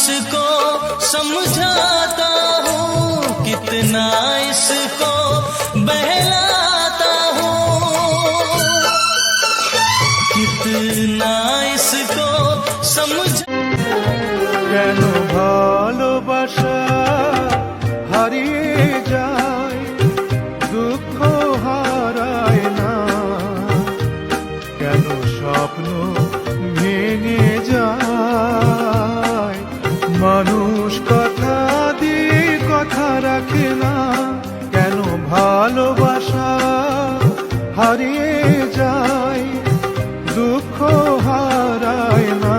इसको समझाता हूँ, कितना इसको बहलाता हूँ, कितना इसको समझ। কেন ভালোবাসা হারিয়ে যায়, দুঃখ হারায় না, কেন স্বপ্ন ভেঙে যায়, মানুষ কথা দিয়ে কথা রাখে না, কেন ভালোবাসা হারিয়ে যায়, দুঃখ হারায় না,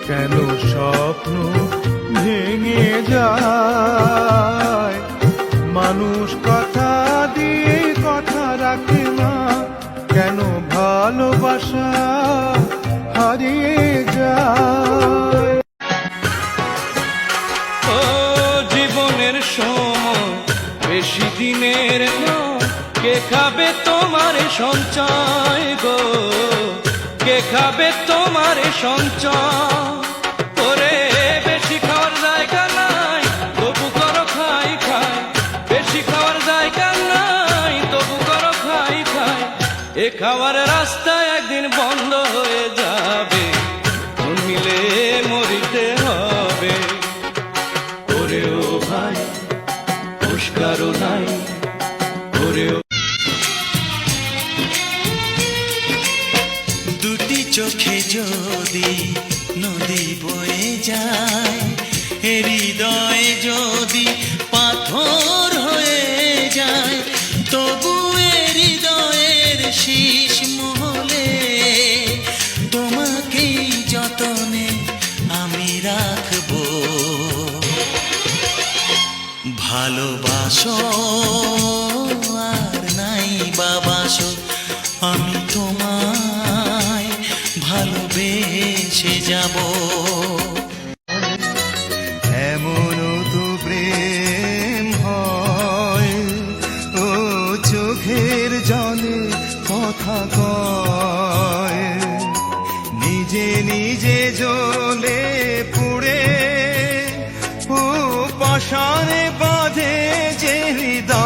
কেন স্বপ্ন ভেঙে যায়, মানুষ কথা দিয়ে কথা রাখে না, কেন ভালোবাসা হারিয়ে যায়। ও জীবনের সময় বেশি দিনের নয়, কে খাবে তোমার সঞ্চয় গো, কে খাবে তোমার সঞ্চয়। ওরে বেশি খাওয়ার জায়গা নাই, তবু করো খাই খাই, বেশি খাওয়ার জায়গা নাই, তবু করো খাই খাই। এ খাওয়ার রাস্তা একদিন বন্ধ হয়ে যাবে, মন মিলে মরিতে হবে। ওরে ও ভাই পুরস্কারও নাই, ওরে দুটি চোখে যদি নদী বয়ে যায়, হৃদয়ে যদি পাথর হয়ে যায়, তবু হৃদয়ের শীষ মহলে তোমাকেই যতনে আমি রাখবো। ভালোবাসো আর নাই বাবাসো, আমি তোমায় ভালোবেসে যাব। এমনও তো প্রেম হয়, ও চোখের জলে কথা কয়, নিজে নিজে জ্বলে পুড়ে ও পাষাণে বাঁধে যে হৃদয়।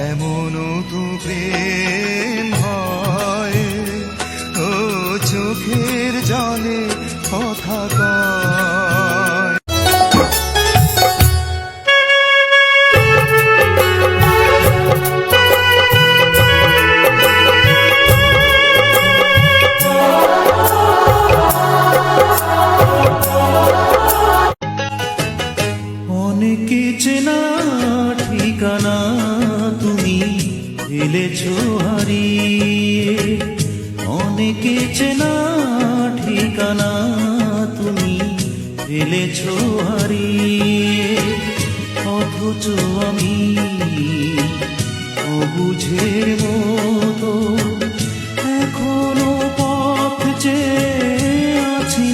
এমনও তো প্রেম হয়, ও চোখের জলে কথা কয়। অনেকে চেনা ঠিকানা তুমি ফেলেছো হারিয়ে, অনেকে চেনা ঠিকানা তুমি ফেলেছো হারিয়ে, অথচ আমি অবুঝের মতো এখনো পথ চেয়ে আছি।